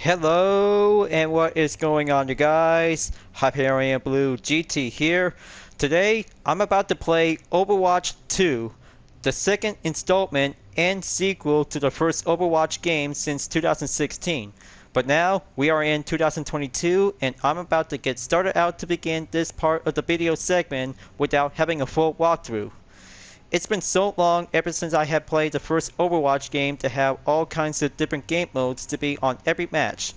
Hello, and what is going on, you guys? Hyperion-Blue-GT here. Today, I'm about to play Overwatch 2, the second installment and sequel to the first Overwatch game since 2016. But now, we are in 2022, and I'm about to get started out to begin this part of the video segment without having a full walkthrough. It's been so long ever since I have played the first Overwatch game to have all kinds of different game modes to be on every match.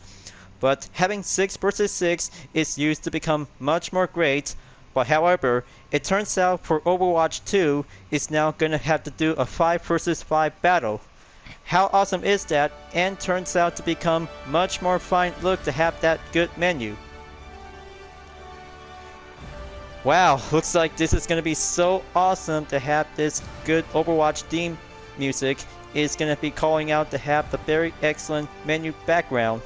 But having 6 versus 6 is used to become much more great, but however, it turns out for Overwatch 2 is now gonna have to do a 5 versus 5 battle. How awesome is that, and turns out to become much more fine look to have that good menu. Wow, looks like this is going to be so awesome to have this good Overwatch theme music. Is going to be calling out to have the very excellent menu background.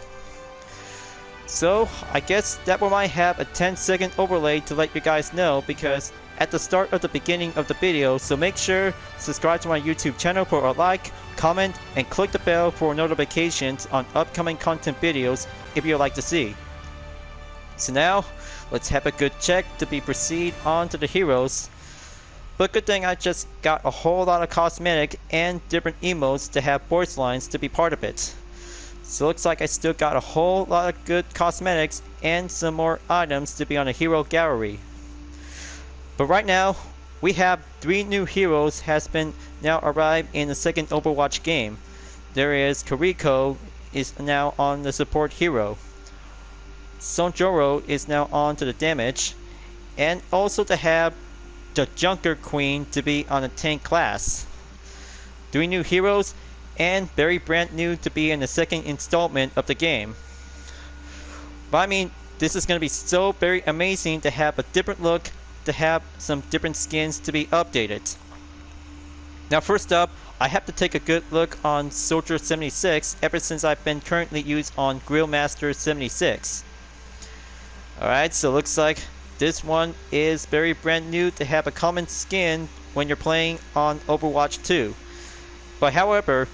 So, I guess that one might have a 10-second overlay to let you guys know because at the start of the beginning of the video, so make sure subscribe to my YouTube channel for a like, comment, and click the bell for notifications on upcoming content videos if you'd like to see. So now, let's have a good check to proceed on to the heroes. But good thing I just got a whole lot of cosmetic and different emotes to have voice lines to be part of it. So looks like I still got a whole lot of good cosmetics and some more items to be on the hero gallery. But right now, we have 3 new heroes has been now arrived in the second Overwatch game. There is Kiriko is now on the support hero. Sonjoro is now on to the damage, and also to have the Junker Queen to be on the tank class. 3 new heroes, and very brand new to be in the second installment of the game. But I mean, this is going to be so very amazing to have a different look, to have some different skins to be updated. Now first up, I have to take a good look on Soldier 76 ever since I've been currently used on Grillmaster 76. Alright, so looks like this one is very brand new to have a common skin when you're playing on Overwatch 2. But however,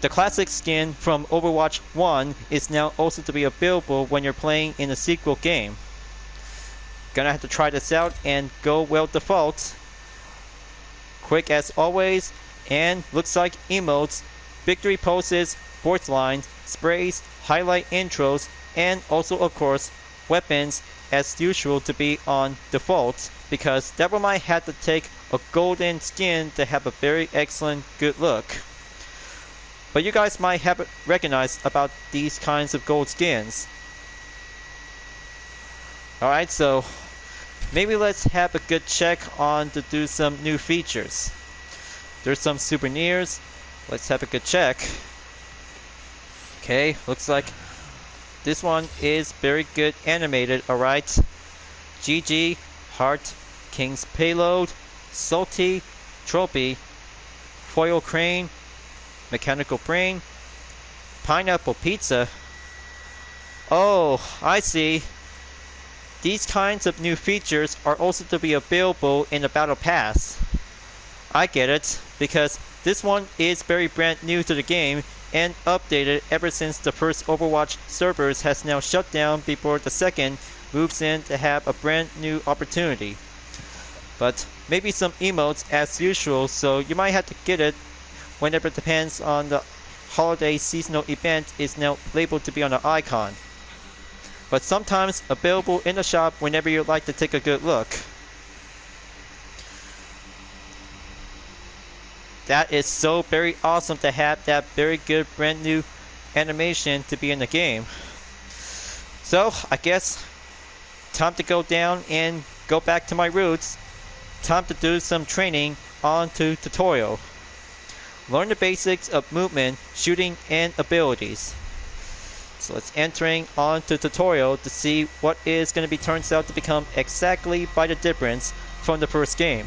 the classic skin from Overwatch 1 is now also to be available when you're playing in a sequel game. Gonna have to try this out and go well default. Quick as always, and looks like emotes, victory poses, voice lines, sprays, highlight intros, and also of course weapons as usual to be on default because that one might have to take a golden skin to have a very excellent good look. But you guys might have recognized about these kinds of gold skins. Alright, so maybe let's have a good check on to do some new features. There's some souvenirs. Let's have a good check. Okay, looks like this one is very good animated, alright. GG, Heart, King's Payload, Salty, Trophy, Foil Crane, Mechanical Brain, Pineapple Pizza. Oh, I see. These kinds of new features are also to be available in the Battle Pass. I get it, because this one is very brand new to the game and updated ever since the first Overwatch servers has now shut down before the second moves in to have a brand new opportunity. But maybe some emotes as usual, so you might have to get it whenever it depends on the holiday seasonal event is now labeled to be on the icon. But sometimes available in the shop whenever you'd like to take a good look. That is so very awesome to have that very good brand new animation to be in the game. So I guess time to go down and go back to my roots. Time to do some training on to tutorial. Learn the basics of movement, shooting, and abilities. So let's entering on to tutorial to see what is going to be turns out to become exactly by the difference from the first game.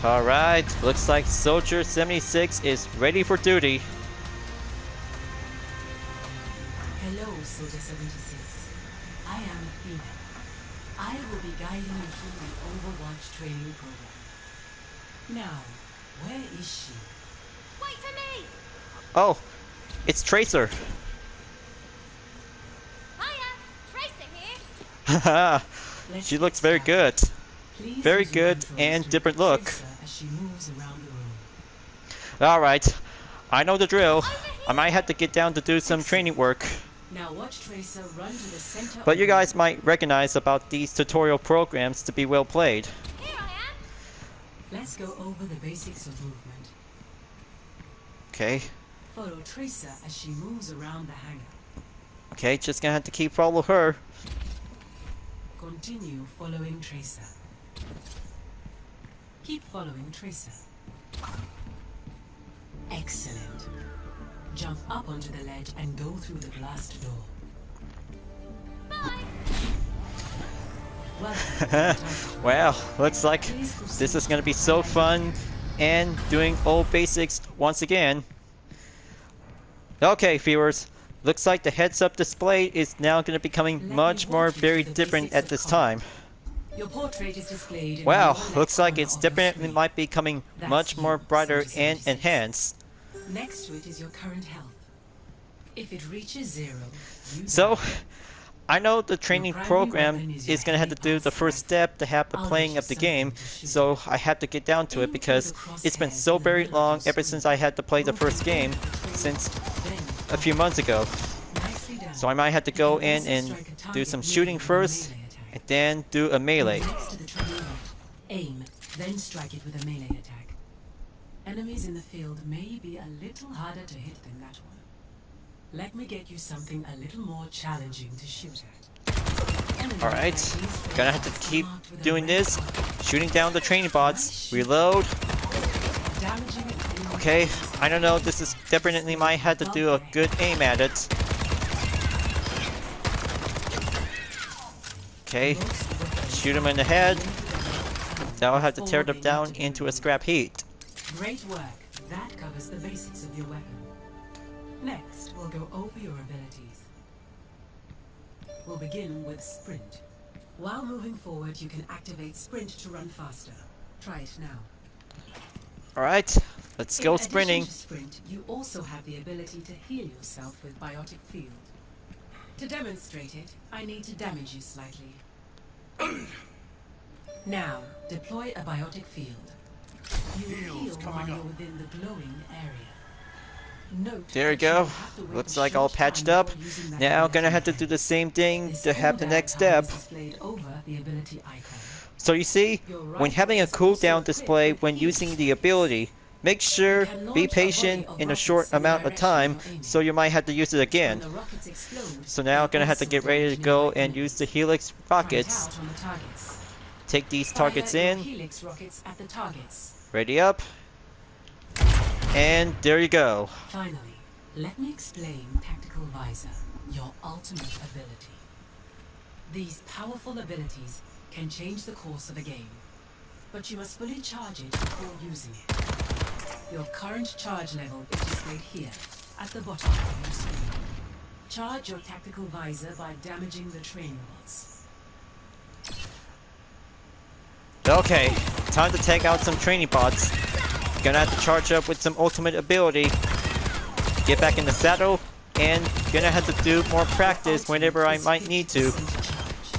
Alright, looks like Soldier 76 is ready for duty. Hello, Soldier 76. I am Athena. I will be guiding you through the Overwatch training program. Now, where is she? Wait for me! Oh, it's Tracer. Hiya! Tracer here! Haha, Let's she get looks very started. good. Please Very use your good controls and to different look at look. Tracer as she moves around the room. Alright, I know the drill. Over I here! might have to get down to do some training work. Now watch Tracer run to the center But of you the guys room. might recognize about these tutorial programs to be well played. Here I am! Let's go over the basics of movement. Okay, Follow Tracer as she moves around the hangar. okay, just gonna have to keep follow her. Continue following Tracer. Keep following Tracer. Excellent. Jump up onto the ledge and go through the glassed door. Bye! Welcome. Well, looks like this is gonna be so fun and doing old basics once again. Okay, viewers, looks like the heads-up display is now gonna be becoming much more very different at this time. Your portrait is displayed in Wow, the lower looks left like corner it's of your definitely screen. might be becoming That's much more you, brighter Soldier and 76. enhanced. Next to it is your current health. If it reaches 0, you So, die. I know the training primary program weapon is your is gonna have to heavy do the pulse first rifle. step to have the I'll playing get of you the game, something to shoot so at. I have to get down to Aim it for because the it's been crosshairs so in the very middle of long your ever screen. since I had to play the Move first to game the training since then a few months ago. nicely done. So I might have to You go can in also and strike a do target some near shooting you with a first melee attack. and then do a melee. Move next to the training bot. Aim, then strike it with a melee attack. Enemies in the field may be a little harder to hit than that one. Let me get you something a little more challenging to shoot at. Enemies Alright, like these gonna have robots to are keep marked with a doing red this, mark. shooting down the training bots, reload. Damaging it. Okay, I don't know, this is definitely might have to do a good aim at it. Okay, shoot him in the head. Now I'll have to tear them down into a scrap heap. Great work. That covers the basics of your weapon. Next, we'll go over your abilities. We'll begin with Sprint. While moving forward, you can activate Sprint to run faster. Try it now. Alright, let's go In addition sprinting. to Sprint, you also have the ability to heal yourself with Biotic Field. To demonstrate it, I need to damage you slightly. Now, deploy a Biotic Field. You will heal while you're within the glowing area. Note There we that you go. will have to wait Looks a like all short patched time up. before using that Now ability gonna have to do again. the same thing This to have the cooldown next time step. is displayed over the ability icon. So you see, when having a cooldown display when using the ability, make sure be patient in a short amount of time, so you might have to use it When again. the rockets explode, So now they gonna have to also get ready to damage go nearby and use the enemies. Helix Try it rockets. out on the targets. Take these Fire targets your in, Helix rockets at the targets. ready up, and there you go. Finally, let me explain Tactical Visor, your ultimate ability. These powerful abilities can change the course of a game, but you must fully charge it before using it. Your current charge level is displayed here, at the bottom of your screen. Charge your Tactical Visor by damaging the training bots. Okay, time to take out some training bots. Gonna have to charge up with some ultimate ability. Get back in the saddle, and gonna have to do more practice whenever I might need to. 50% charged.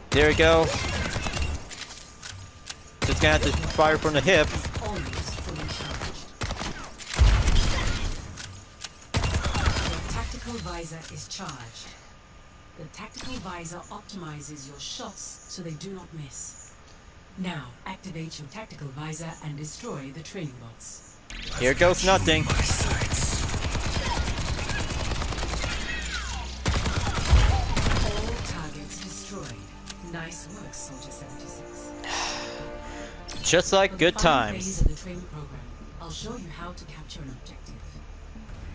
There we go. Just gonna have to fire from the hip. Almost fully charged. Your Tactical Visor is charged. The Tactical Visor optimizes your shots so they do not miss. Now, activate your Tactical Visor and destroy the training bots. Here goes nothing. All targets destroyed. Nice work, Soldier 76. Just For like the good final phase times. of the training program, I'll show you how to capture an objective.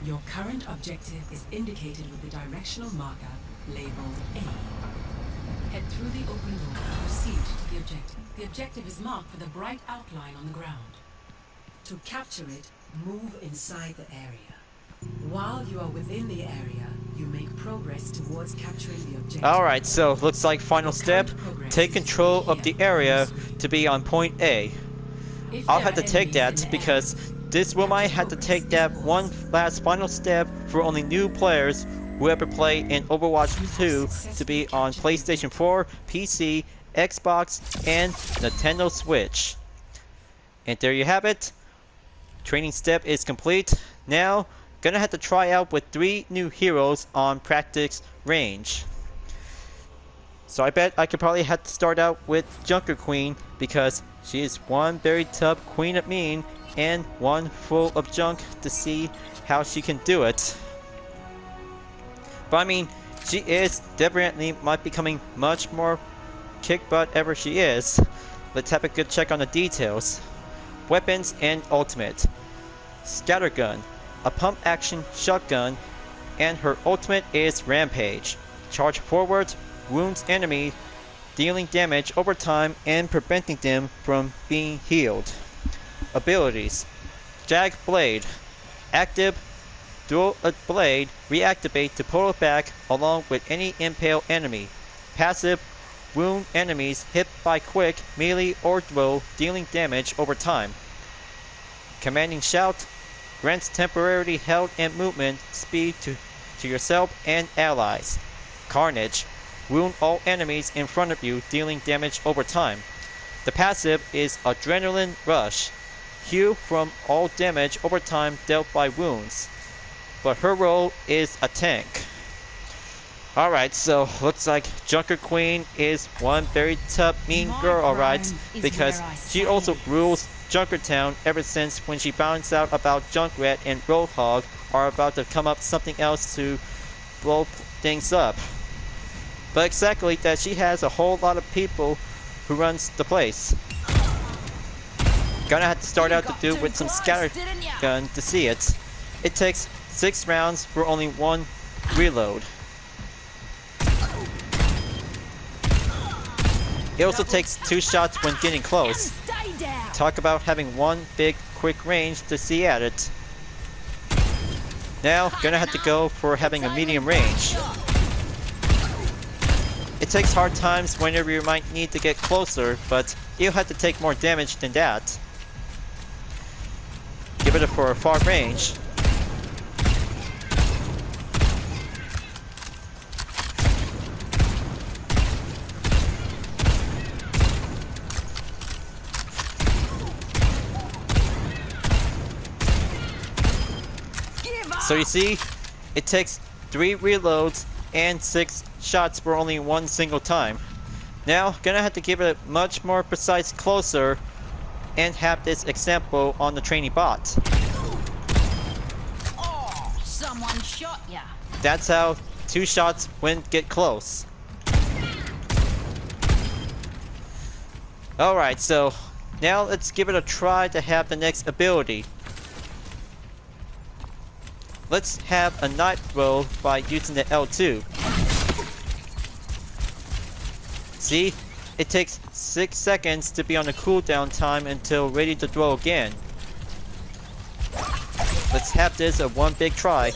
Your current objective is indicated with the directional marker labeled A. Head through the open door and proceed to the objective. The objective is marked with a bright outline on the ground. To capture it, move inside the area. While you are within the area, you make progress towards capturing the objective. Alright, so looks like final step. Take control of the area to be on point A. If I'll there have to are take enemies in that the because this will might have to take that one last final step for only new players who ever play in Overwatch 2 to be on PlayStation 4, PC, Xbox, and Nintendo Switch. And there you have it. Training step is complete. Now, gonna have to try out with 3 new heroes on practice range. So I bet I could probably have to start out with Junker Queen because she is one very tough Queen of Mean and one full of junk to see how she can do it. But I mean, she is definitely might becoming much more kick butt ever she is. Let's have a good check on the details. Weapons and ultimate. Scattergun, a pump action shotgun, and her ultimate is Rampage. Charge forward, wounds enemy, dealing damage over time and preventing them from being healed. Abilities. Jag Blade. Active, dual blade, reactivate to pull it back along with any impale enemy. Passive, wound enemies hit by quick, melee, or throw, dealing damage over time. Commanding Shout grants temporary health and movement speed to yourself and allies. Carnage, wound all enemies in front of you, dealing damage over time. The passive is Adrenaline Rush, heal from all damage over time dealt by wounds. But her role is a tank. Alright, so looks like Junker Queen is one very tough, mean girl, alright, because she also rules Junkertown ever since when she finds out about Junkrat and Roadhog are about to come up something else to blow things up. But exactly that she has a whole lot of people who runs the place. Gonna have to start out to do with some scattergun to see it. It takes 6 rounds for only 1 reload. It also takes 2 shots when getting close. Talk about having one big quick range to see at it. Now, gonna have to go for having a medium range. It takes hard times whenever you might need to get closer, but you'll have to take more damage than that. Give it for a far range. So you see, it takes 3 reloads and 6 shots for only 1 single time. Now, gonna have to give it a much more precise closer and have this example on the training bot. Oh, someone shot ya. That's how 2 shots when get close. Alright, so now let's give it a try to have the next ability. Let's have a knife throw by using the L2. See? It takes 6 seconds to be on the cooldown time until ready to throw again. Let's have this a one big try.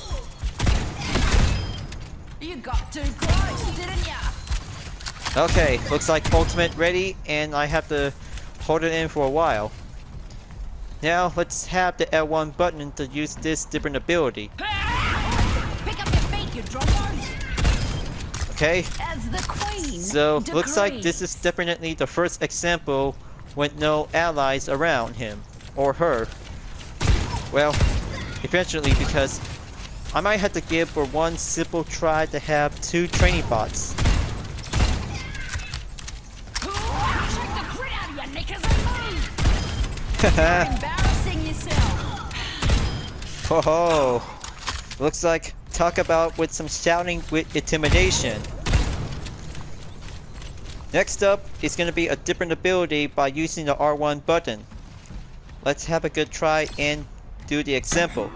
You got too close, didn't ya? Okay, looks like ultimate ready and I have to hold it in for a while. Now let's have the L1 button to use this different ability. Pick up your feet, you dromos. Okay, As the queen so looks like decrees. this is definitely the first example with no allies around him or her. Well, eventually, because I might have to give for one simple try to have 2 training bots. Shake the grit out of your knickers and move. You're embarrassing yourself. Ho-ho! Looks like talk about with some shouting with intimidation. Next up is going to be a different ability by using the R1 button. Let's have a good try and do the example.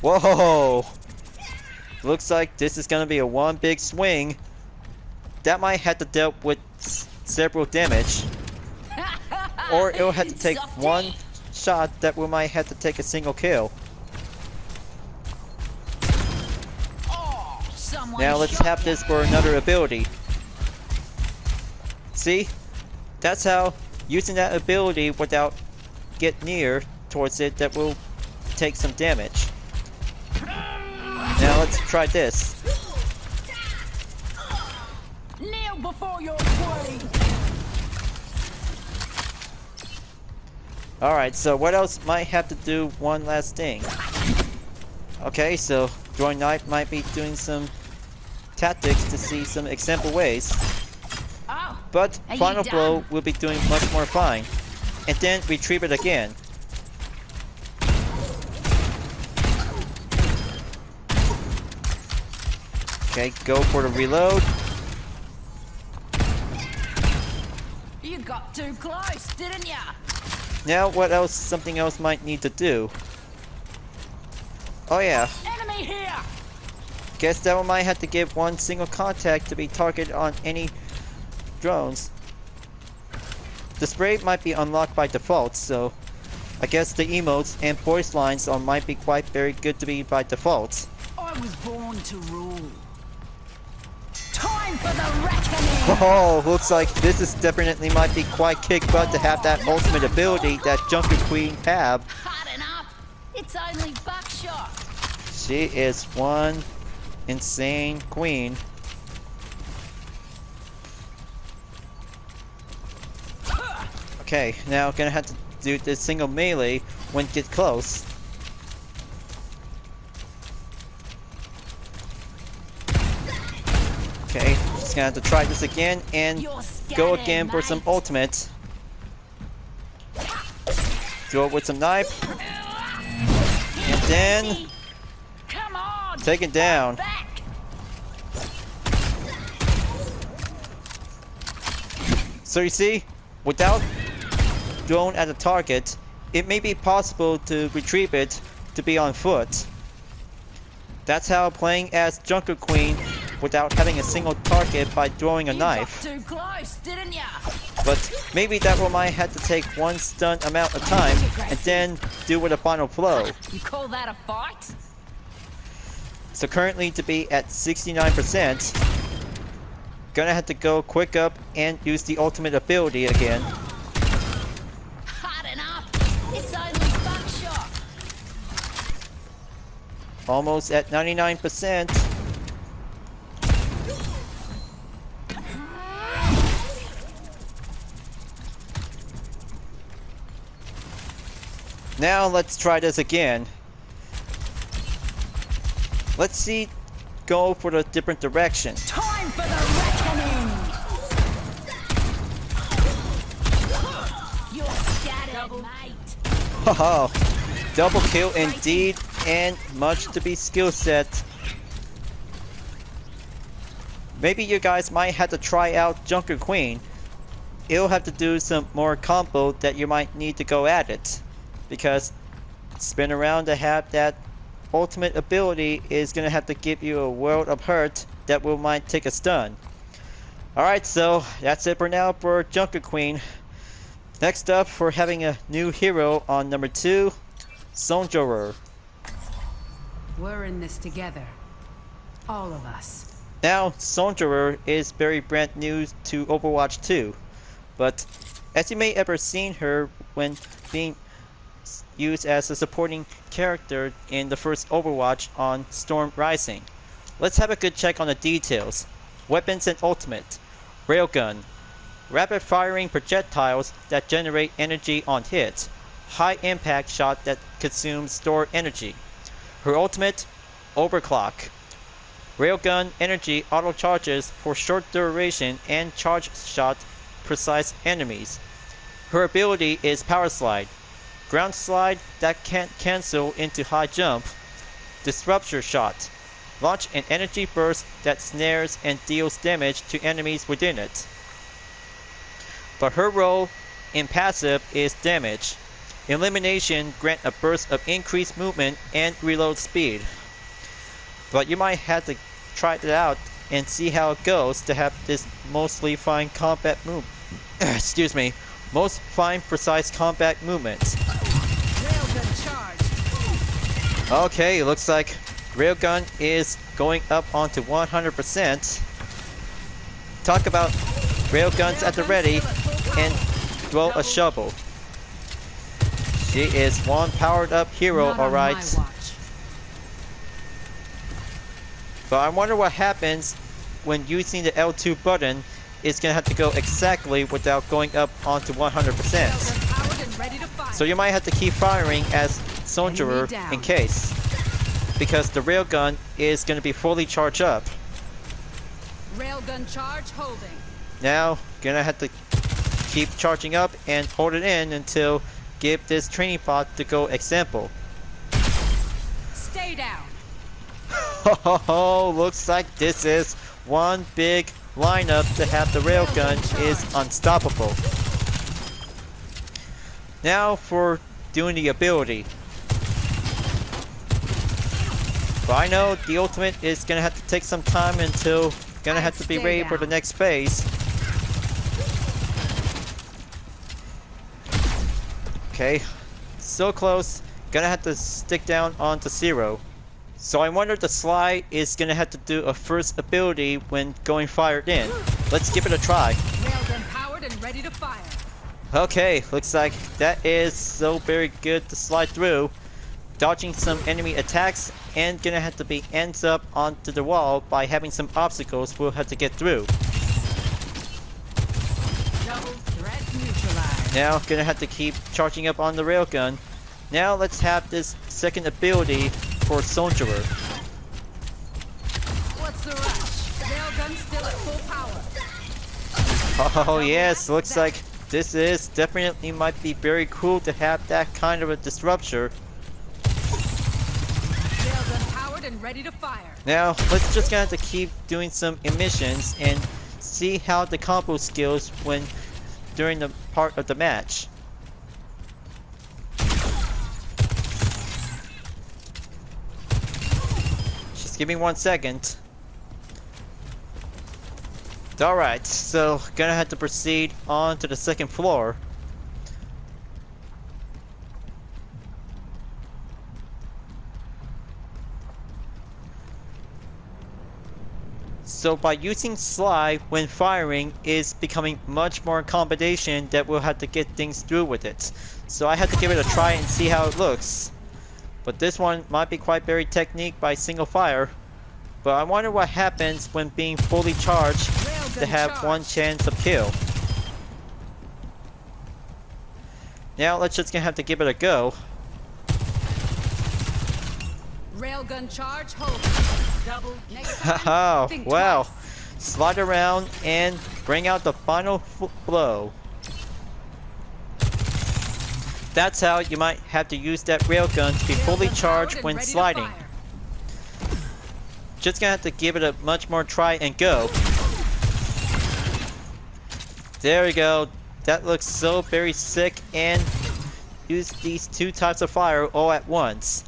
Whoa! Looks like this is going to be a one big swing. That might have to deal with several damage. Or it'll have to take Softy. one shot that we might have to take a single kill. Oh, someone Now let's shot have this for another ability. See? That's how using that ability without get near towards it that will take some damage. Now let's try this. Kneel before your queen. Alright, so what else might have to do one last thing? Okay, so Throwing Knife might be doing some tactics to see some example ways. Oh, But are you Final done? Blow will be doing much more fine. And then retrieve it again. Okay, go for the reload. You got too close, didn't ya? Now what else, something else might need to do? Oh yeah, Enemy here. guess that one might have to give one single contact to be targeted on any drones. The spray might be unlocked by default, so I guess the emotes and voice lines might be quite very good to be by default. I was born to rule. Time for the reckoning. Oh, looks like this is definitely might be quite kick butt to have that ultimate ability that Junker Queen have. Harden up. It's only buckshot. She is one insane queen. Okay, now gonna have to do this single melee when get close. Okay, just gonna have to try this again and You're go scattered, again for some mate. ultimate. Go with some knife. And then Come on. take it down. Back. So you see, without drone at a target, it may be possible to retrieve it to be on foot. That's how playing as Junker Queen without having a single target by throwing a You knife. got too close, didn't ya? But maybe that one might have to take one stun amount of time and then do with a final blow. You call that a fight? So currently to be at 69%, gonna have to go quick up and use the ultimate ability again. Harden up. It's only buckshot. Almost at 99%. Now let's try this again. Let's see, go for the different direction. Time for the reckoning. You're scattered, mate. Haha, double kill indeed, and much to be skill set. Maybe you guys might have to try out Junker Queen. It'll have to do some more combo that you might need to go at it. Because spin around to have that ultimate ability is gonna have to give you a world of hurt that will might take a stun. Alright, so that's it for now for Junker Queen. Next up, we're having a new hero on number 2, Soldierer. We're in this together. All of us. Now, Soldierer is very brand new to Overwatch 2, but as you may ever seen her when being used as a supporting character in the first Overwatch on Storm Rising. Let's have a good check on the details. Weapons and ultimate. Railgun. Rapid firing projectiles that generate energy on hit. High impact shot that consumes stored energy. Her ultimate, Overclock. Railgun energy auto charges for short duration and charge shot precise enemies. Her ability is Power Slide. Ground slide that can't cancel into high jump. Disruptor shot. Launch an energy burst that snares and deals damage to enemies within it. But her role in passive is damage. Elimination grant a burst of increased movement and reload speed. But you might have to try it out and see how it goes to have this mostly fine combat move. Excuse me. Most fine precise combat movements. Railgun charge. Okay, looks like Railgun is going up onto 100%. Talk about Railguns at the ready and throw a shovel. She is one powered up hero, Not on my alright. watch. But I wonder what happens when using the L2 button. It's gonna have to go exactly without going up onto 100%. Railgun powered and ready to fire. So you might have to keep firing as Soldierer Enemy down. in case. Because the railgun is gonna be fully charged up. Railgun charge holding. Now, gonna have to keep charging up and hold it in until give this training pod to go example. Stay down. Oh, looks like this is one big lineup to have the railgun is unstoppable. Now for doing the ability. But I know the ultimate is gonna have to take some time until gonna have to be ready for the next phase. Okay, so close. Gonna have to stick down onto 0. So I wonder the slide is gonna have to do a first ability when going fired in. Let's give it a try. Railgun powered and ready to fire. Okay, looks like that is so very good to slide through. Dodging some enemy attacks and gonna have to be ends up onto the wall by having some obstacles we'll have to get through. Double threat neutralized. Now gonna have to keep charging up on the railgun. Now let's have this second ability for Soldierer. What's the rush? Railgun still at full power. Oh yes, looks like this is definitely might be very cool to have that kind of a disruptor. Railgun powered and ready to fire. Now let's just gonna have to keep doing some emissions and see how the combo skills when during the part of the match. Just give me 1 second. Alright, so gonna have to proceed on to the second floor. So by using slide when firing is becoming much more combination that we'll have to get things through with it. So I have to give it a try and see how it looks. But this one might be quite very technique by single fire. But I wonder what happens when being fully charged to have one chance of kill. Now let's just gonna have to give it a go. Railgun charge hold. Double next time. Haha, Think wow. twice. Slide around and bring out the final blow. That's how you might have to use that railgun to be fully Railgun charged powered and when ready to sliding. fire. Just gonna have to give it a much more try and go. There we go. That looks so very sick, and use these two types of fire all at once.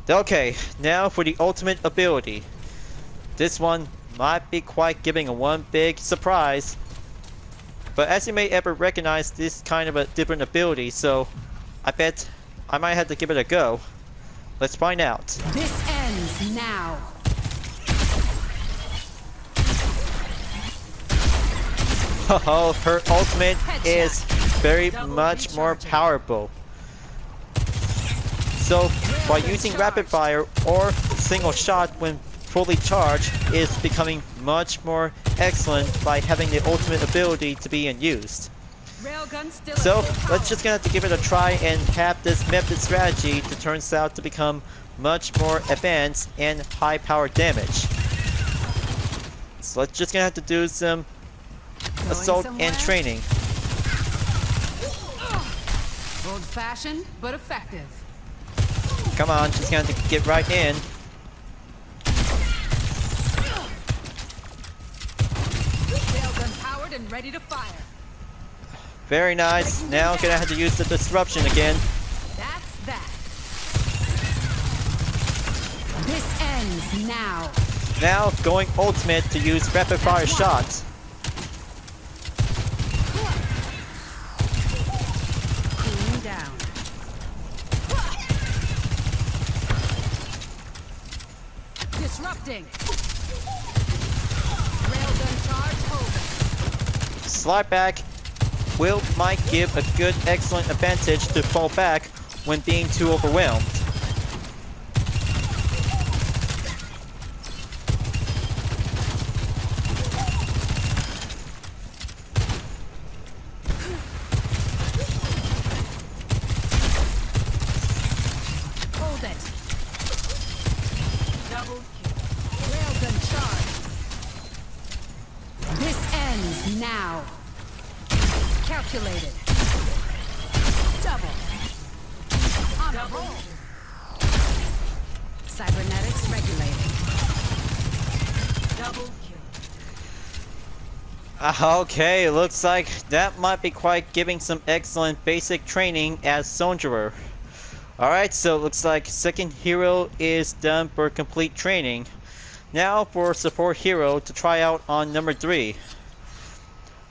Okay, now for the ultimate ability. This one might be quite giving a one big surprise. But as you may ever recognize this kind of a different ability, so I bet I might have to give it a go. Let's find out. This ends now. Oh, her ultimate Headshot. is very Double much more recharging. powerful. So, by using rapid fire or single shot when fully charged is becoming much more excellent by having the ultimate ability to be used. Railgun still So, at full let's just gonna have to give it a try and have this method strategy that turns out to become much more advanced and high power damage. So let's just gonna have to do some Going assault somewhere? and training. Old fashioned, but effective. Come on, just gonna have to get right in. Railgun powered and ready to fire. Very nice. Now gonna have to use the disruption again. That's that. This ends now. Now going ultimate to use rapid fire shots. Cooling down. Disrupting. Railgun charge holding. Slide back might give a good excellent advantage to fall back when being too overwhelmed. Hold it. Double kill. Railgun charge. This ends now. Calculated. Double. On a roll. Cybernetics regulated. Double kill. Okay, looks like that might be quite giving some excellent basic training as Soldierer. Alright, so it looks like second hero is done for complete training. Now for support hero to try out on number 3.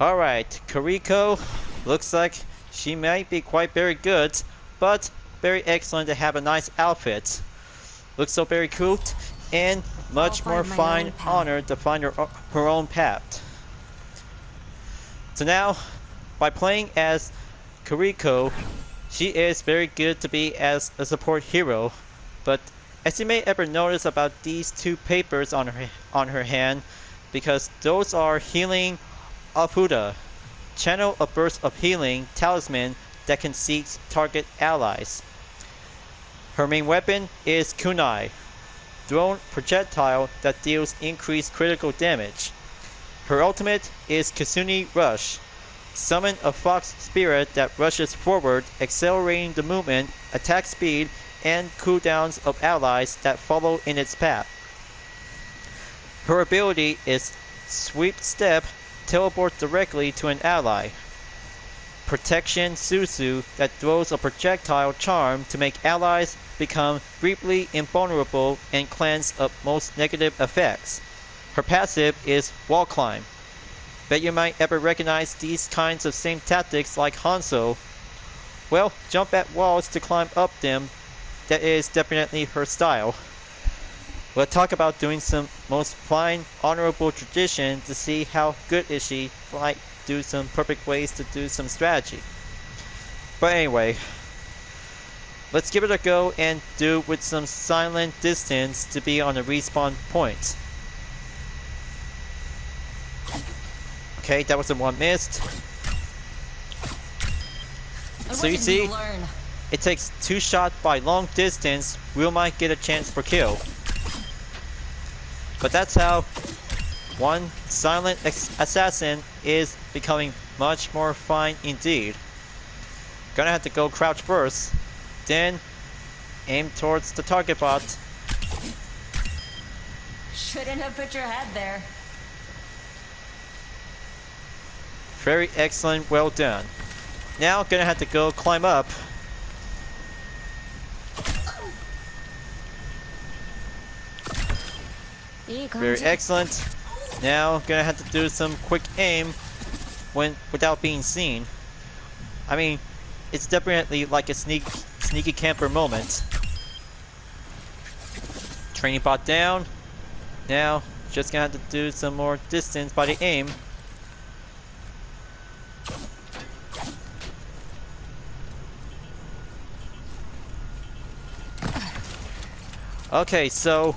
Alright, Kariko, looks like she might be quite very good, but very excellent to have a nice outfit. Looks so very cool, and much more fine honor to find her own path. So now, by playing as Kariko, she is very good to be as a support hero, but as you may ever notice about these 2 papers on her hand, because those are healing Afuda, channel a burst of healing talisman that can seek target allies. Her main weapon is kunai, thrown projectile that deals increased critical damage. Her ultimate is Kasuni Rush, summon a fox spirit that rushes forward, accelerating the movement, attack speed, and cooldowns of allies that follow in its path. Her ability is Sweep Step, teleport directly to an ally. Protection Susu that throws a projectile charm to make allies become briefly invulnerable and cleanse up most negative effects. Her passive is Wall Climb. Bet you might ever recognize these kinds of same tactics like Hanzo. Well, jump at walls to climb up them. That is definitely her style. We'll talk about doing some most fine, honorable tradition to see how good is she, might do some perfect ways to do some strategy. But anyway, let's give it a go and do with some silent distance to be on the respawn point. Okay, that was the one missed. So you see, it takes 2 shots by long distance, we might get a chance for kill. But that's how one silent assassin is becoming much more fine indeed. Gonna have to go crouch first, then aim towards the target bot. Shouldn't have put your head there. Very excellent, well done. Now gonna have to go climb up. Very excellent. Now gonna have to do some quick aim without being seen. I mean, it's definitely like a sneaky camper moment. Training bot down. Now just gonna have to do some more distance by the aim. Okay, so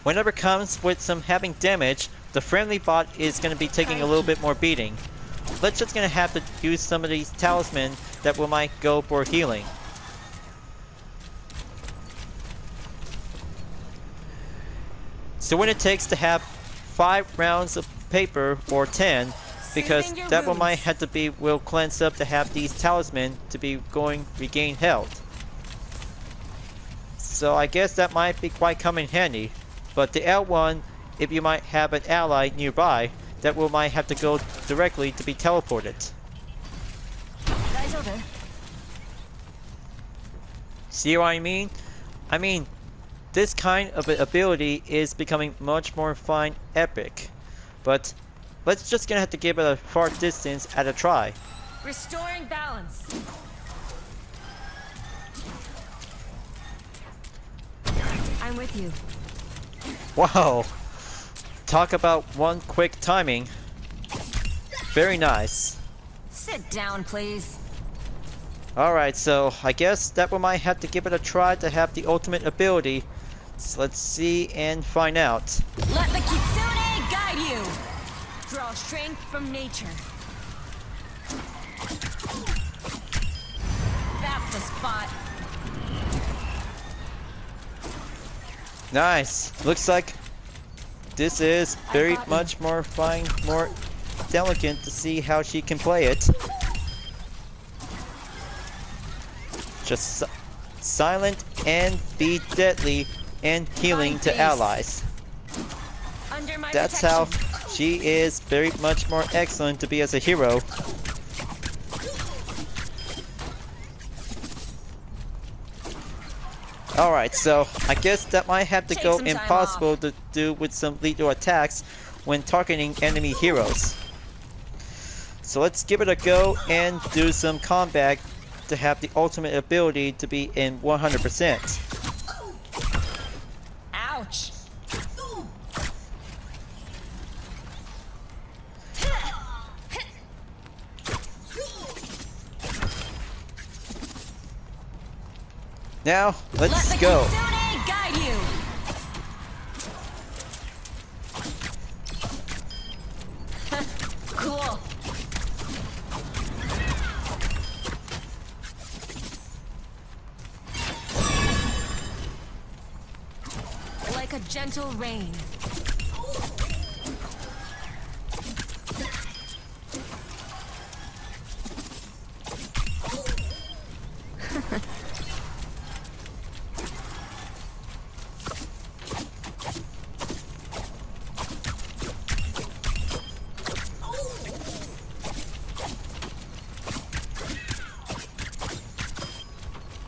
whenever it comes with some having damage, the friendly bot is going to be taking a little bit more beating. Let's just going to have to use some of these talismans that we might go for healing. So when it takes to have 5 rounds of paper or 10, because that one might have to be will cleanse up to have these talismans to be regain health. So I guess that might be quite come in handy. But the L1, if you might have an ally nearby, that will might have to go directly to be teleported. See what I mean? I mean, this kind of ability is becoming much more fine epic. But let's just gonna have to give it a far distance at a try. Restoring balance. I'm with you. Wow! Talk about one quick timing. Very nice. Sit down, please. Alright, so I guess that one might have to give it a try to have the ultimate ability. So let's see and find out. Let the Kitsune guide you. Draw strength from nature. That's the spot. Nice. Looks like this is very much more fine, more delicate to see how she can play it. Just silent and be deadly and healing to allies. Under my That's protection. how she is very much more excellent to be as a hero. Alright, so I guess that might have to Take go some time impossible to do with some lethal attacks when targeting enemy heroes. So let's give it a go and do some combat to have the ultimate ability to be in 100%. Ouch. Now, Let let's the go. Kitsune guide you. Cool. Like a gentle rain.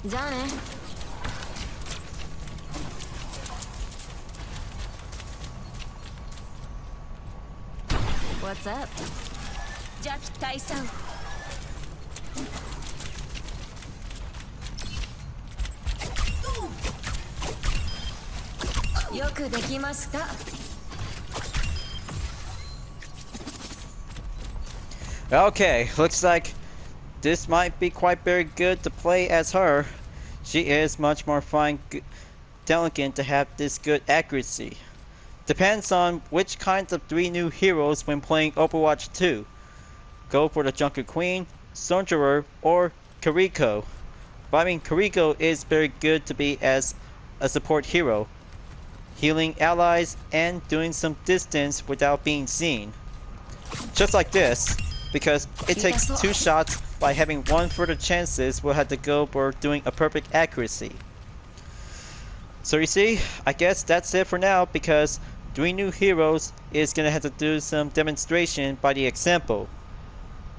Done it. What's up? Just Taisan. Yoku dekimasu ka? Okay, looks like this might be quite very good to play as her. She is much more fine, delicate to have this good accuracy. Depends on which kinds of 3 new heroes when playing Overwatch 2. Go for the Junker Queen, Soldierer, or Kiriko. But I mean, Kiriko is very good to be as a support hero, healing allies and doing some distance without being seen. Just like this, because it takes 2 shots by having 1 further chances will have to go for doing a perfect accuracy. So you see, I guess that's it for now because 3 new heroes is gonna have to do some demonstration by the example.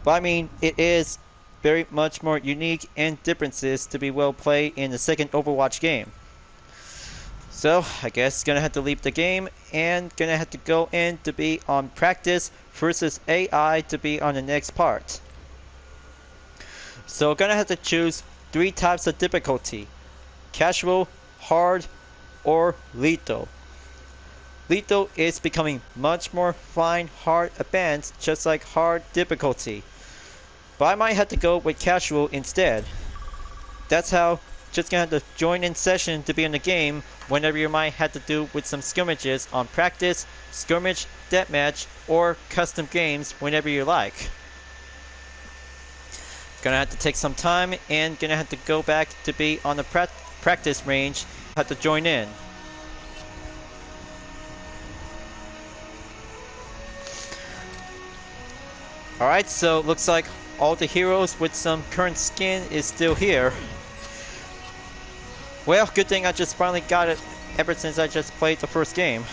But I mean, it is very much more unique and differences to be well played in the second Overwatch game. So I guess gonna have to leave the game and gonna have to go in to be on practice versus AI to be on the next part. So gonna have to choose 3 types of difficulty: casual, hard, or lethal. Lethal is becoming much more fine, hard advanced, just like hard difficulty. But I might have to go with casual instead. That's how just gonna have to join in session to be in the game whenever you might have to do with some skirmishes on practice, skirmish, deathmatch, or custom games whenever you like. Gonna have to take some time and gonna have to go back to be on the practice range. Have to join in. Alright, so looks like all the heroes with some current skin is still here. Well, good thing I just finally got it ever since I just played the first game.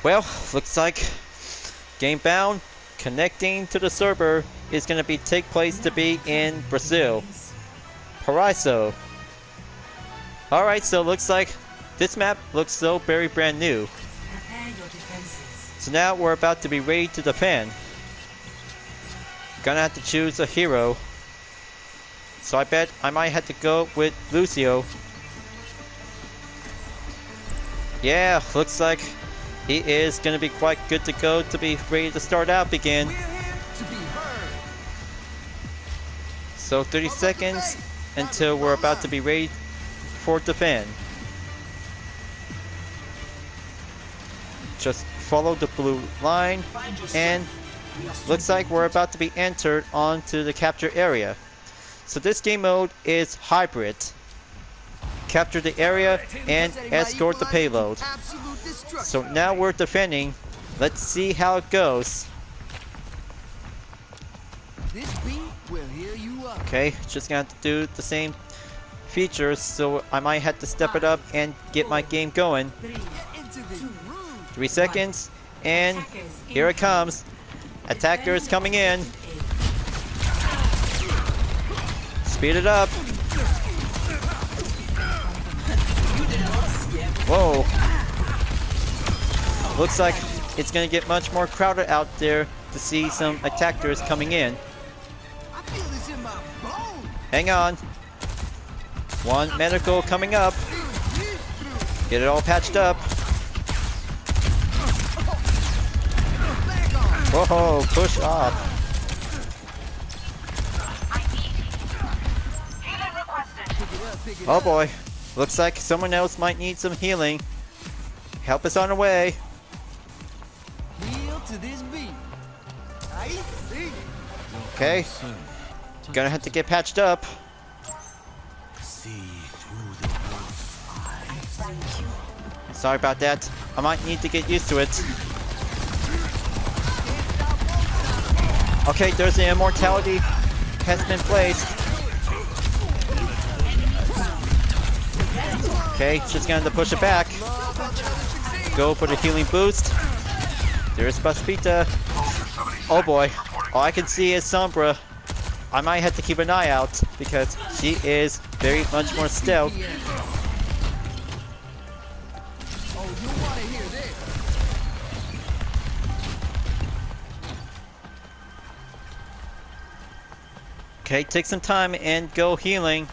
Well, looks like game bound, connecting to the server is going to be take place to be in Brazil. Paraiso. Alright, so looks like this map looks so very brand new. Prepare your defenses. So now we're about to be ready to defend. Gonna have to choose a hero. So I bet I might have to go with Lucio. Yeah, looks like he is gonna be quite good to go to be ready to start out again. We're here to be heard. So 30 seconds until we're about to be ready for defend. Just follow the blue line, and looks like we're about to be entered onto the capture area. So this game mode is hybrid. Capture the area and escort the payload. So now we're defending. Let's see how it goes. Okay, just gonna have to do the same features, so I might have to step it up and get my game going. 3 seconds, and here it comes. Attackers coming in. Speed it up. Whoa. Looks like it's gonna get much more crowded out there to see some attackers coming in. Hang on. One medical coming up. Get it all patched up. Whoa, push off. Oh boy. Looks like someone else might need some healing. Help is on the way. Okay. Gonna have to get patched up. Sorry about that. I might need to get used to it. Okay, there's the immortality has been placed. Okay, just gonna push it back. Go for the healing boost. There's Baspita. Oh boy. All I can see is Sombra. I might have to keep an eye out because she is very much more stealth. Okay, take some time and go healing.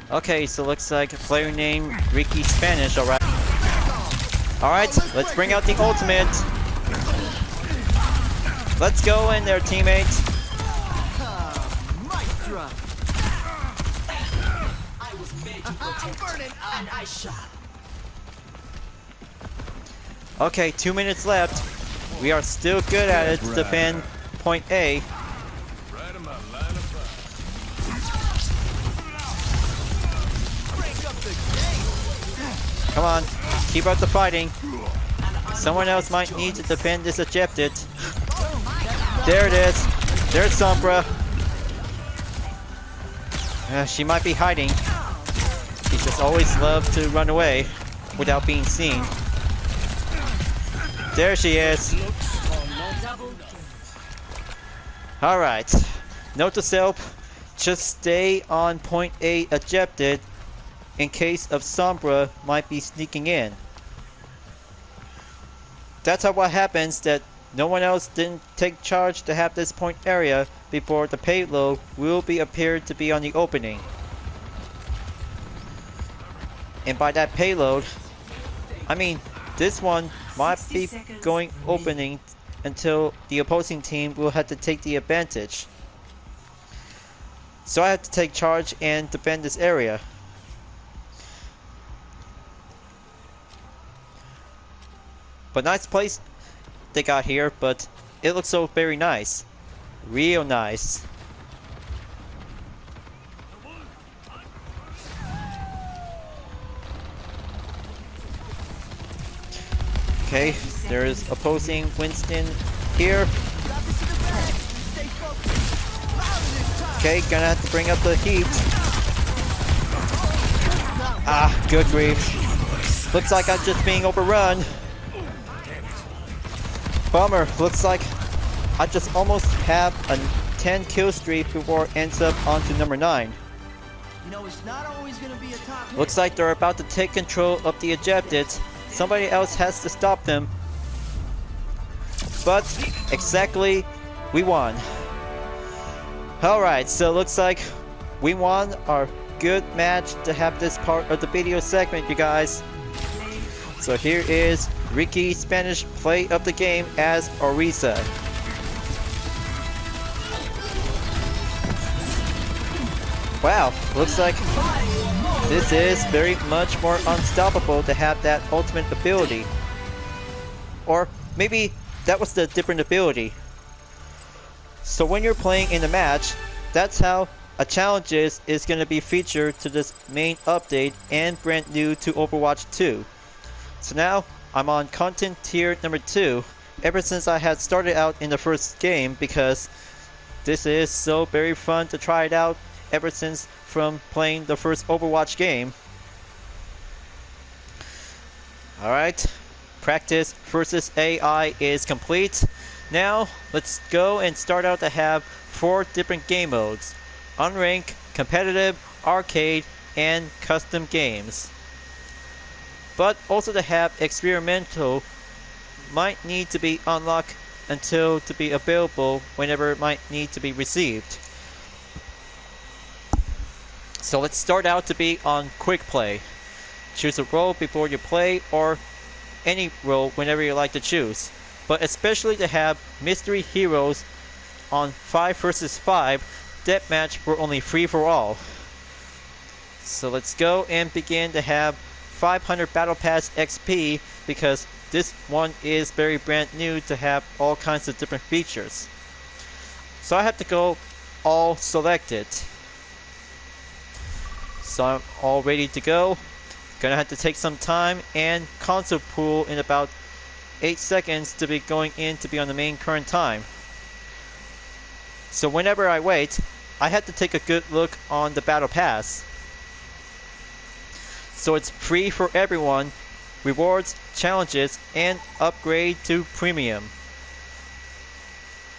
Okay, so looks like a player named Ricky Spanish, alright. Alright, let's bring out the ultimate. Let's go in there, teammates. Okay, 2 minutes left. We are still good at it to defend point A. Come on, keep up the fighting. Someone else might need to defend this objective. There it is. There's Sombra. She might be hiding. She just always loves to run away without being seen. There she is. Alright. Note to self, just stay on point A objective in case of Sombra might be sneaking in. That's how what happens that no one else didn't take charge to have this point area before the payload will be appeared to be on the opening. And by that payload, I mean this one might be going opening until the opposing team will have to take the advantage. So I have to take charge and defend this area. But nice place they got here, but it looks so very nice. Real nice. Okay, there is opposing Winston here. Okay, gonna have to bring up the heat. Ah, good grief. Looks like I'm just being overrun. Bummer, looks like I just almost have a 10 kill streak before it ends up onto number 9. Looks like they're about to take control of the objectives. Somebody else has to stop them. But exactly, we won. Alright, so looks like we won our good match to have this part of the video segment, you guys. So here is Ricky Spanish play of the game as Orisa. Wow, looks like this is very much more unstoppable to have that ultimate ability. Or maybe that was the different ability. So when you're playing in a match, that's how a challenges is going to be featured to this main update and brand new to Overwatch 2. So now I'm on content tier number 2 ever since I had started out in the first game, because this is so very fun to try it out ever since from playing the first Overwatch game. Alright, practice versus AI is complete. Now let's go and start out to have 4 different game modes: unranked, competitive, arcade, and custom games. But also to have experimental might need to be unlocked until to be available whenever it might need to be received. So let's start out to be on quick play. Choose a role before you play, or any role whenever you like to choose. But especially to have mystery heroes on 5 versus 5 deathmatch for only free for all. So let's go and begin to have 500 Battle Pass XP, because this one is very brand new to have all kinds of different features. So I have to go all selected. So I'm all ready to go. Gonna have to take some time and console pool in about 8 seconds to be going in to be on the main current time. So whenever I wait, I have to take a good look on the Battle Pass. So it's free for everyone, rewards, challenges, and upgrade to premium.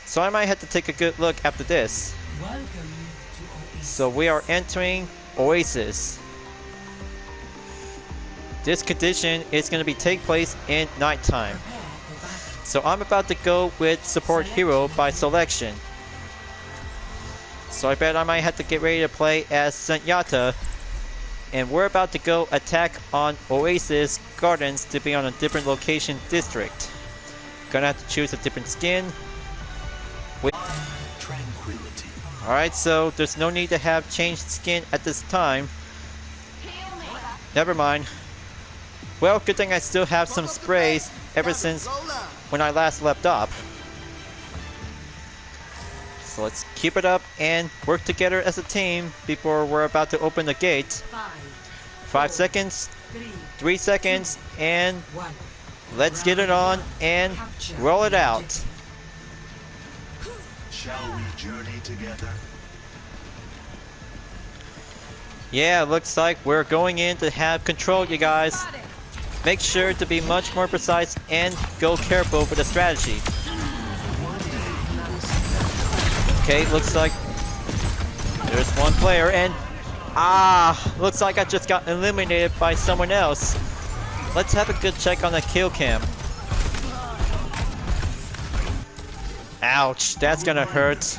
So I might have to take a good look after this. Welcome to Oasis. So we are entering Oasis. This condition is going to be take place in nighttime. Prepare for battle. So I'm about to go with support hero by selection. So I bet I might have to get ready to play as Zenyatta. And we're about to go attack on Oasis Gardens to be on a different location district. Gonna have to choose a different skin. Tranquility. Alright, so there's no need to have changed skin at this time. Never mind. Well, good thing I still have some sprays ever since when I last left off. So let's keep it up and work together as a team before we're about to open the gate. 5 seconds, 3 seconds, and 1. let's get it on and roll it out. Shall we journey together? Yeah, looks like we're going in to have control, you guys. Make sure to be much more precise and go careful with the strategy. Okay, looks like there's one player, and looks like I just got eliminated by someone else. Let's have a good check on the kill cam. Ouch, that's gonna hurt.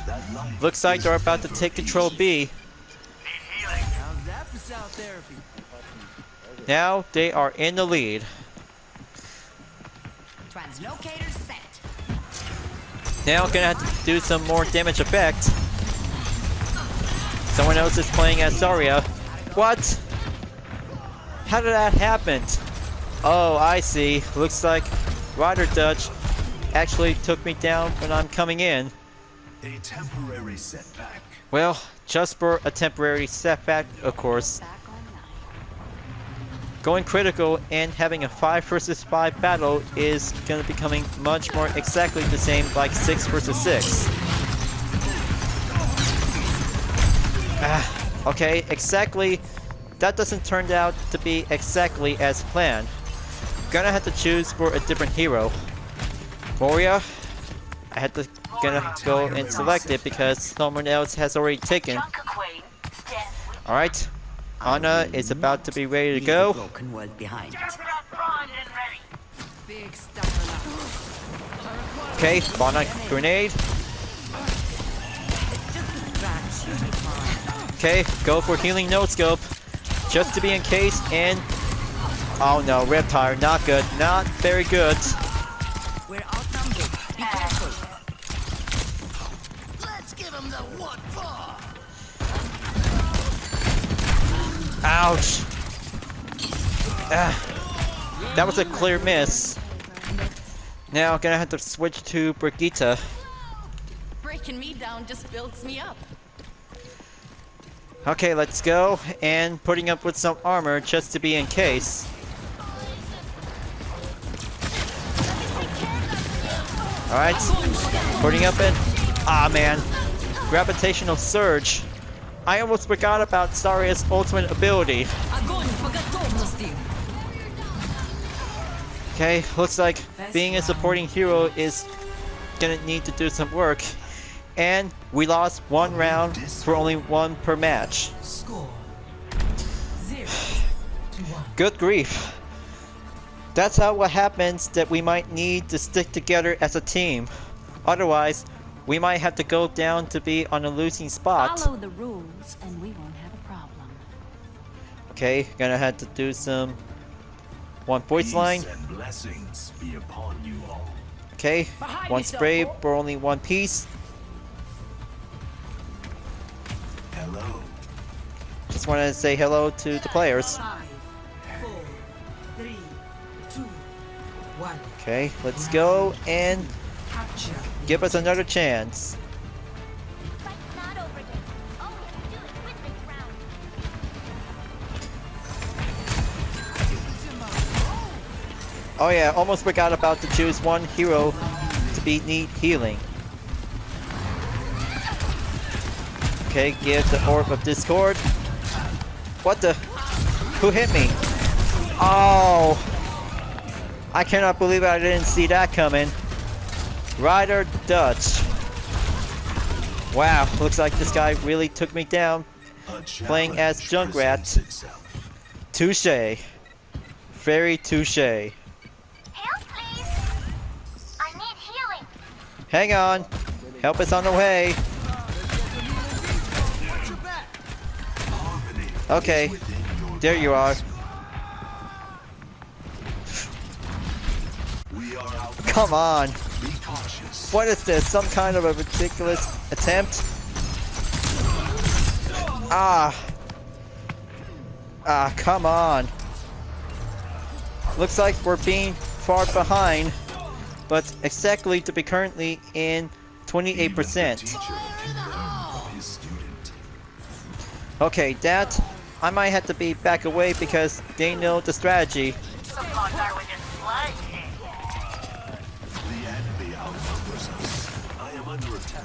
Looks like they're about to take control B. Now they are in the lead. Translocator set. Now gonna have to do some more damage effect. Someone else is playing as Zarya. What? How did that happen? Oh, I see. Looks like Rider Dutch actually took me down when I'm coming in. A temporary setback. Well, just for a temporary setback, of course. Going critical and having a 5 versus 5 battle is going to be becoming much more exactly the same like 6 versus 6. Okay, exactly. That doesn't turn out to be exactly as planned. Gonna have to choose for a different hero. Moria, I had to gonna go and select it because someone else has already taken. Alright, Ana is about to be ready to go. Broken world behind it. Big stuff. Okay, Fauna grenade. Okay, go for healing no scope. Just to be in case, and oh no, Reptile, not good, not very good. We're outnumbered. Be careful. Let's give him the what for. Ouch! Ah, that was a clear miss. Now I'm gonna have to switch to Brigitte. Breaking me down just builds me up. Okay, let's go. And putting up with some armor just to be in case. Alright, putting up it. Ah man, gravitational surge. I almost forgot about Zarya's ultimate ability. Okay, looks like being a supporting hero is gonna need to do some work. And we lost one round for only one per match. Score 0-1. Good grief. That's how what happens that we might need to stick together as a team. Otherwise, we might have to go down to be on a losing spot. Follow the rules and we won't have a problem. Okay, gonna have to do some one voice Peace line. and blessings be upon you all. Okay, one spray for only one piece. Hello. Just wanted to say hello to the players. 5, 4, 3, 2, 1. Okay, let's go and Capture. give us another chance. Fight's not over yet. All we have to do is win this round. Oh yeah, almost forgot about to choose one hero to be need healing. Okay, give the Orb of Discord. What the? Who hit me? Oh! I cannot believe I didn't see that coming. Ryder Dutch. Wow, looks like this guy really took me down. Playing as challenge Junkrat. presents itself. Touche. Very touche. Help, please. I need healing. Hang on. Help is on the way. Harmony Okay, is within your there you are. grasp. We are out. Come on. Be cautious. What is this? Some kind of a ridiculous attempt? Ah. Ah, come on. Looks like we're being far behind, but exactly to be currently in Even the 28%. teacher can learn from his student. Okay, that I might have to be back away because they know the strategy. The enemy outnumbers us. I am under attack.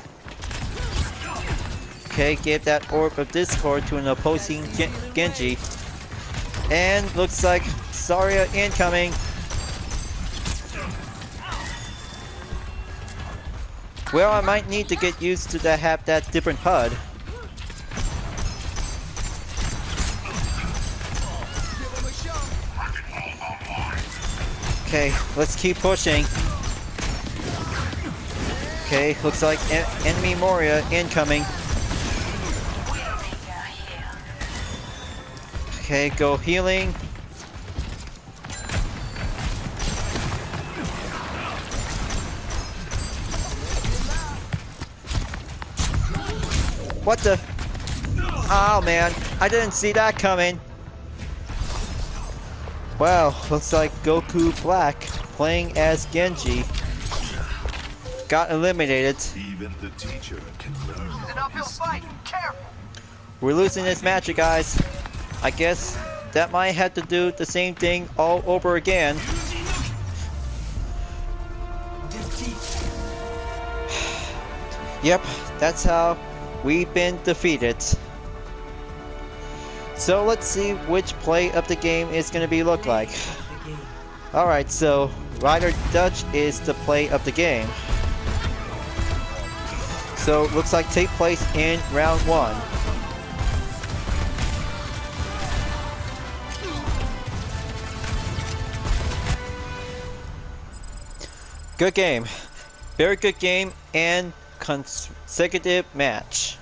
Okay, give that Orb of Discord to an opposing Genji. And looks like Zarya incoming. Well, I might need to get used to that have that different HUD. Okay, let's keep pushing. Okay, looks like enemy Moria incoming. Okay, go healing. What the? Oh man, I didn't see that coming. Wow, looks like Goku Black playing as Genji got eliminated. Even the teacher can learn from his student. We're losing this match, you guys. I guess that might have to do the same thing all over again. Yep, that's how we've been defeated. So let's see which play of the game is going to be look like. Alright, so Ryder Dutch is the play of the game. So looks like take place in round 1. Good game. Very good game and consecutive match.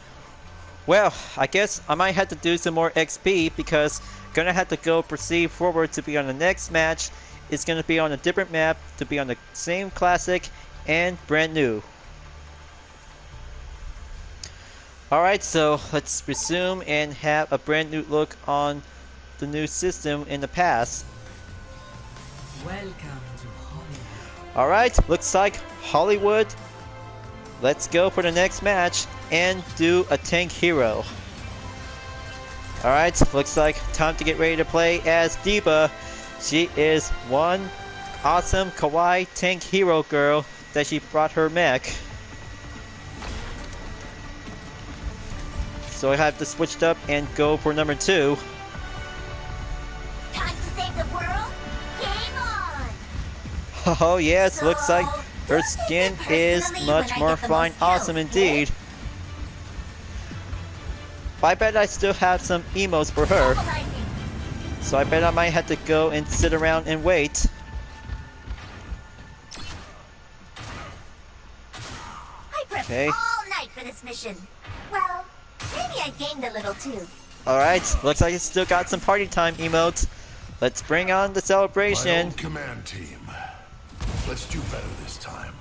Well, I guess I might have to do some more XP because gonna have to go proceed forward to be on the next match. It's gonna be on a different map to be on the same classic and brand new. Alright, so let's resume and have a brand new look on the new system in the past. Welcome to Hollywood. Alright, looks like Hollywood. Let's go for the next match and do a tank hero. Alright, looks like time to get ready to play as D.Va. She is one awesome kawaii tank hero girl that she brought her mech. So I have to switch it up and go for number 2. Time to save the world? Game on! Oh yes, looks like her So, skin personally, is when much I more get the fine most awesome kills, indeed. But I bet I still have some emotes for her. Mobilizing. So I bet I might have to go and sit around and wait. I prepped Okay. all night for this mission. Well, maybe I gained a little too. Alright, looks like it's still got some party time emotes. Let's bring on the My celebration. old command team. Let's do better this time.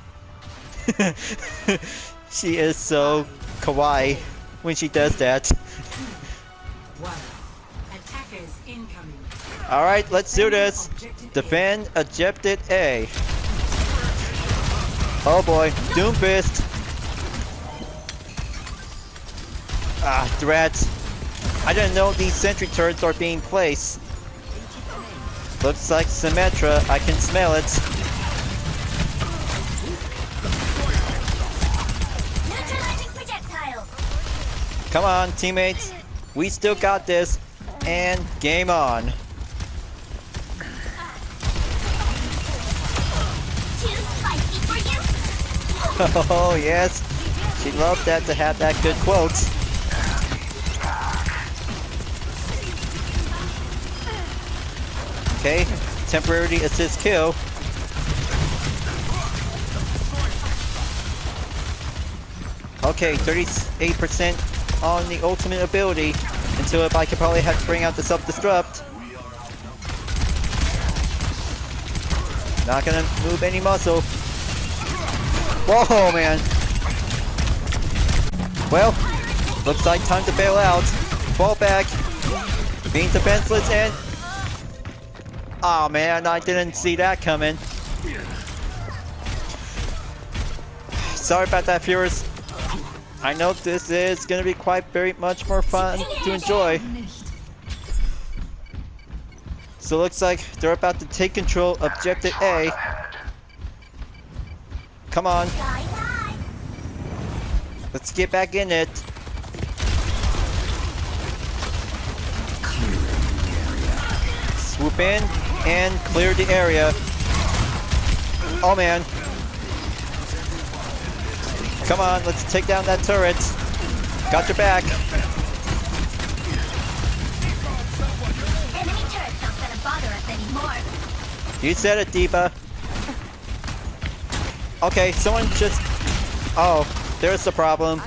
She is so kawaii when she does that. 1. Attackers incoming. Alright, let's do this. Defend objective A. Oh boy, Doom Fist. Ah, threats. I didn't know these sentry turrets are being placed. Looks like Symmetra, I can smell it. Neutralizing projectile. Come on, teammates. We still got this. And game on. Too spicy for you? Oh yes. She loved that to have that good quote. Okay, temporary assist kill. Okay, 38% on the ultimate ability. Until if I could probably have to bring out the self-destruct. Not gonna move any muscle. Whoa, man. Well, looks like time to bail out. Fall back. Being defenseless and... Aw, man, I didn't see that coming. Sorry about that, viewers. I know this is gonna be quite very much more fun to enjoy. So looks like they're about to take control of Objective A. Come on, Die, die. let's get back in it. Swoop in and clear the area. Oh man. Come on, let's take down that turret. Got your back. Enemy turret's not gonna bother us anymore. You said it, D.Va. Okay, someone just... Oh, there's the problem.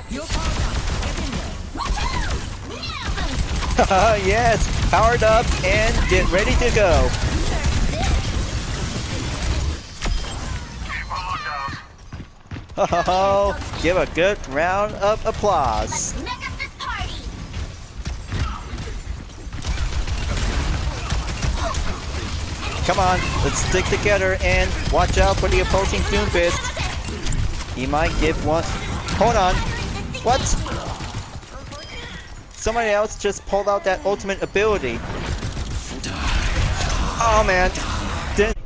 Yes, powered up and get ready to go. Oh, give a good round of applause. Let's mess up this party. Come on, let's stick together and watch out for the opposing Doom Fist. He might get one. Hold on. What? Somebody else just pulled out that ultimate ability. Oh man. Didn't-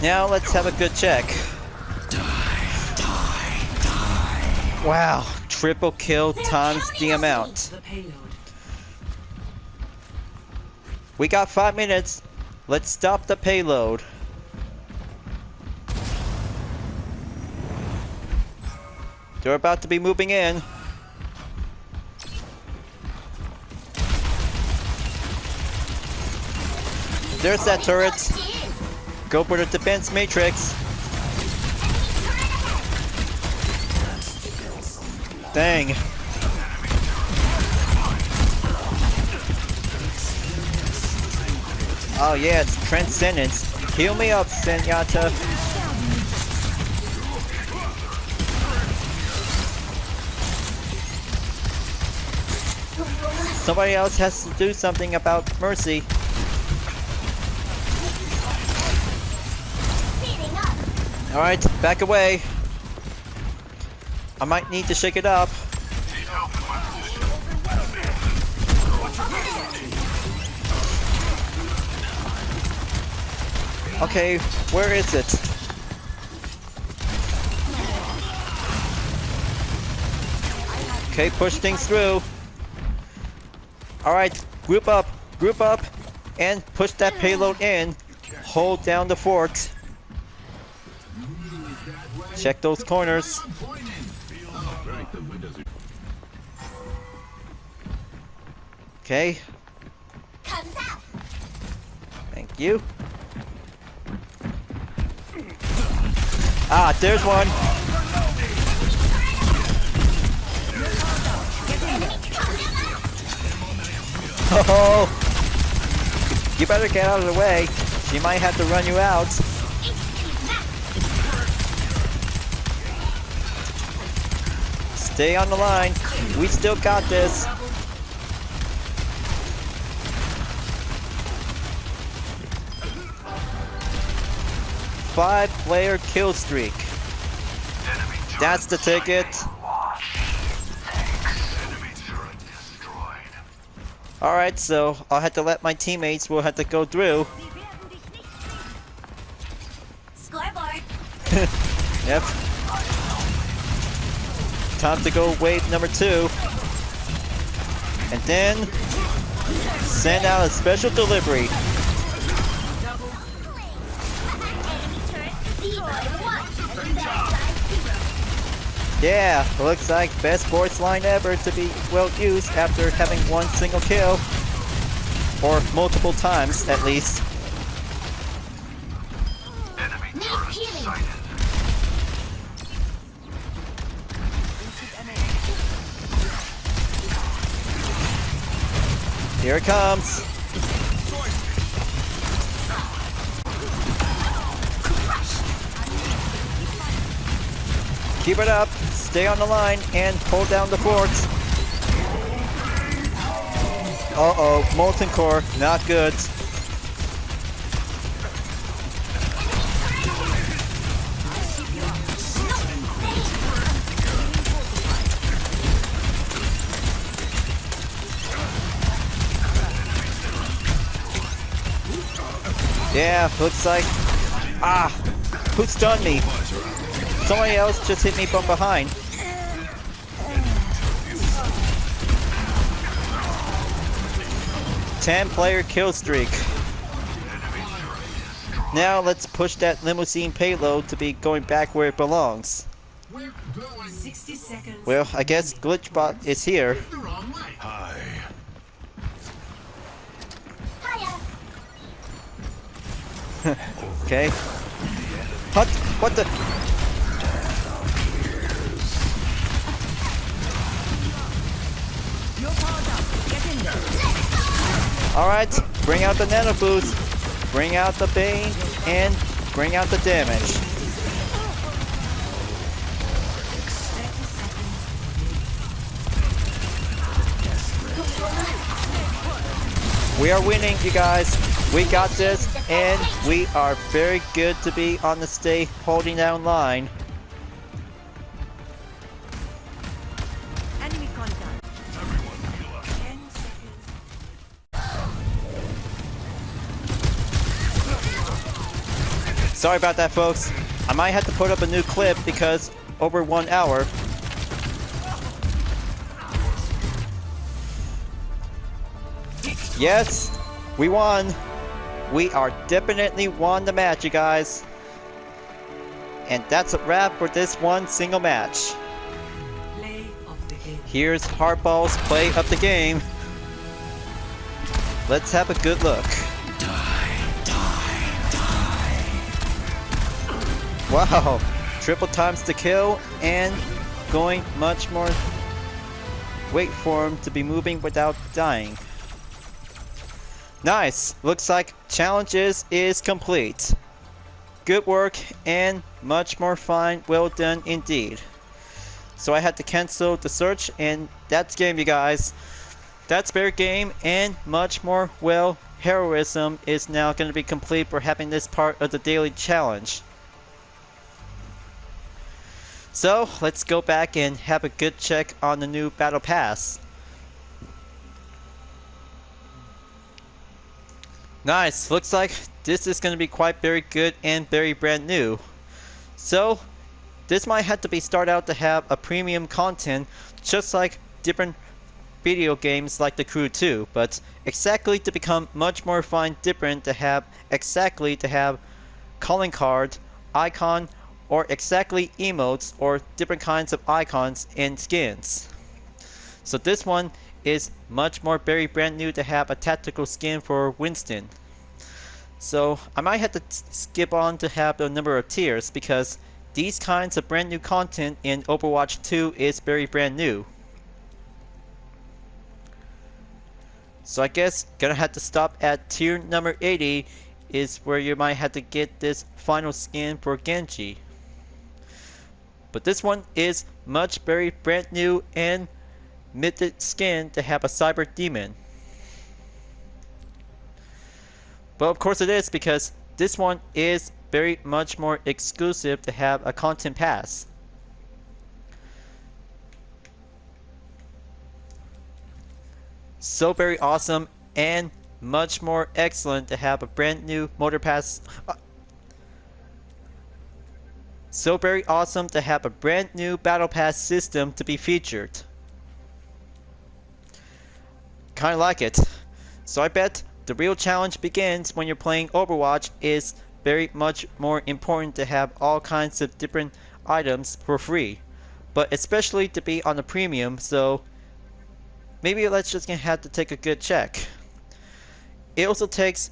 Now let's have a good check. Wow, triple kill times the amount. The payload. We got 5 minutes. Let's stop the payload. They're about to be moving in. There's that turret. Go for the defense matrix. Dang. Oh yeah, it's Transcendence. Heal me up, Senyata. Somebody else has to do something about Mercy. Speeding up. Alright, back away. I might need to shake it up. Okay, where is it? Okay, push things through. Alright, group up, and push that payload in. Hold down the fort. Check those corners. Okay, Comes out. thank you. Ah, there's one. Oh, you better get out of the way. She might have to run you out. Stay on the line. We still got this. Five-player kill streak. That's the ticket. Alright, so I'll have to let my teammates will have to go through. Scoreboard. Yep. Time to go wave number 2. And then send out a special delivery. Enemy turret destroyed. Yeah, looks like best sports line ever to be well used after having one single kill. Or multiple times, at least. Need healing. Here it comes. Keep it up, stay on the line, and hold down the fort. Uh-oh, molten core, not good. Yeah, looks like... Ah! Who stunned me? Somebody else just hit me from behind. Ten-player kill streak. Now let's push that limousine payload to be going back where it belongs. 60 seconds. Well, I guess Glitchbot is here. Hi. Hiya. Okay. What the? Alright, bring out the nano boost, bring out the bane, and bring out the damage. We are winning, you guys. We got this, and we are very good to be on the stay holding down line. Enemy contact. Sorry about that, folks. I might have to put up a new clip because over 1 hour. Yes, we won. We are definitely won the match, you guys. And that's a wrap for this one single match. Play of the game. Here's Hardball's play of the game. Let's have a good look. Wow, triple times the kill and going much more. Wait for him to be moving without dying. Nice, looks like challenges is complete. Good work and much more fun, well done indeed. So I had to cancel the search and that's game, you guys. That's fair game, and much more, well, heroism is now going to be complete for having this part of the daily challenge. So, let's go back and have a good check on the new Battle Pass. Nice, looks like this is going to be quite very good and very brand new. So, this might have to be start out to have a premium content, just like different video games like The Crew 2, but exactly to become much more fun different to have exactly to have calling card, icon, or exactly emotes or different kinds of icons and skins. So this one is much more very brand new to have a tactical skin for Winston. So I might have to skip on to have the number of tiers because these kinds of brand new content in Overwatch 2 is very brand new. So I guess gonna have to stop at tier number 80 is where you might have to get this final skin for Genji. But this one is much very brand new and mythic skin to have a Cyber Demon. But of course it is because this one is very much more exclusive to have a content pass. So very awesome and much more excellent to have a brand new motor pass. So very awesome to have a brand new battle pass system to be featured. Kinda like it. So I bet the real challenge begins when you're playing Overwatch. Is very much more important to have all kinds of different items for free. But especially to be on the premium, so maybe let's just gonna have to take a good check. It also takes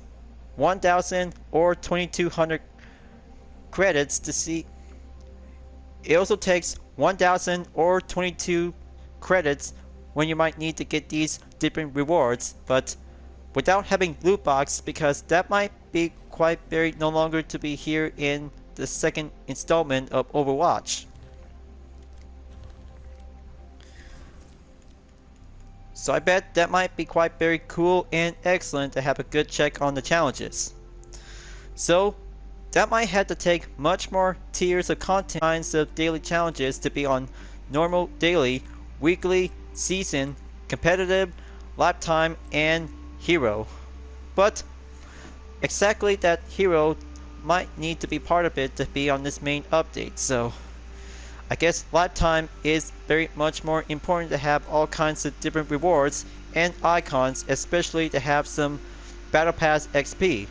1,000 or 2,200 credits to see. It also takes 1,000 or 22 credits when you might need to get these different rewards, but without having loot box because that might be quite very no longer to be here in the second installment of Overwatch. So I bet that might be quite very cool and excellent to have a good check on the challenges. So that might have to take much more tiers of content, kinds of daily challenges to be on normal, daily, weekly, season, competitive, lifetime, and hero. But exactly that hero might need to be part of it to be on this main update. So I guess lifetime is very much more important to have all kinds of different rewards and icons, especially to have some Battle Pass XP.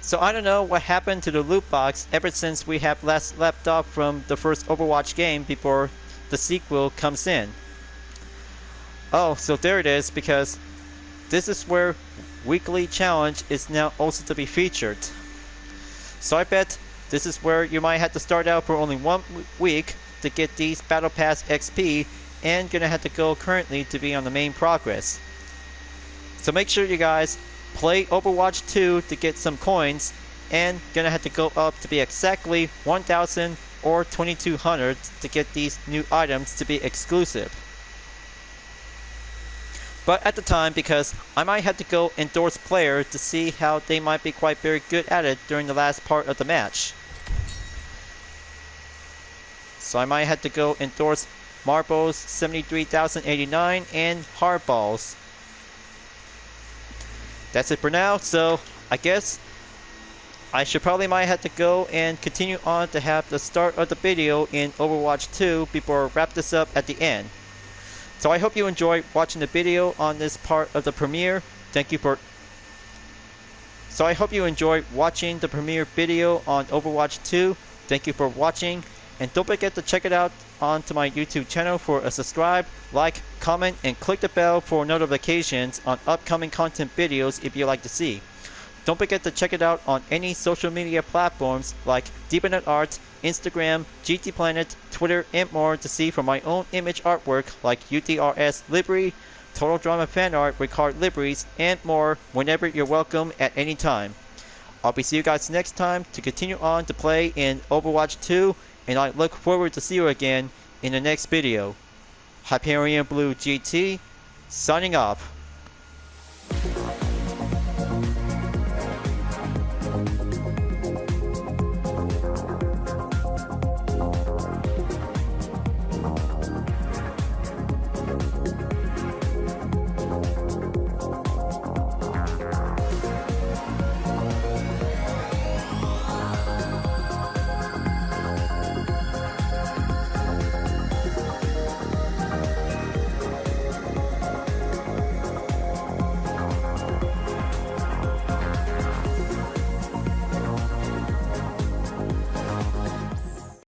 So I don't know what happened to the loot box ever since we have last left off from the first Overwatch game before the sequel comes in. Oh, so there it is, because this is where weekly challenge is now also to be featured. So I bet this is where you might have to start out for only 1 week to get these Battle Pass XP and gonna have to go currently to be on the main progress. So make sure you guys play Overwatch 2 to get some coins and gonna have to go up to be exactly 1,000 or 2,200 to get these new items to be exclusive. But at the time, because I might have to go endorse player to see how they might be quite very good at it during the last part of the match. So I might have to go endorse Marbles 73,089 and Hardballs. That's it for now, so I guess I should probably might have to go and continue on to have the start of the video in Overwatch 2 before I wrap this up at the end. So I hope you enjoyed watching the video on this part of the premiere. So I hope you enjoyed watching the premiere video on Overwatch 2. Thank you for watching, and don't forget to check it out onto my YouTube channel for a subscribe, like, comment, and click the bell for notifications on upcoming content videos if you like to see. Don't forget to check it out on any social media platforms like Deepnet Art, Instagram, GT Planet, Twitter, and more to see from my own image artwork like UTRS Library, Total Drama fan art with card libraries, and more whenever you're welcome at any time. I'll be see you guys next time to continue on to play in Overwatch 2, and I look forward to see you again in the next video. Hyperion-Blue-GT, signing off.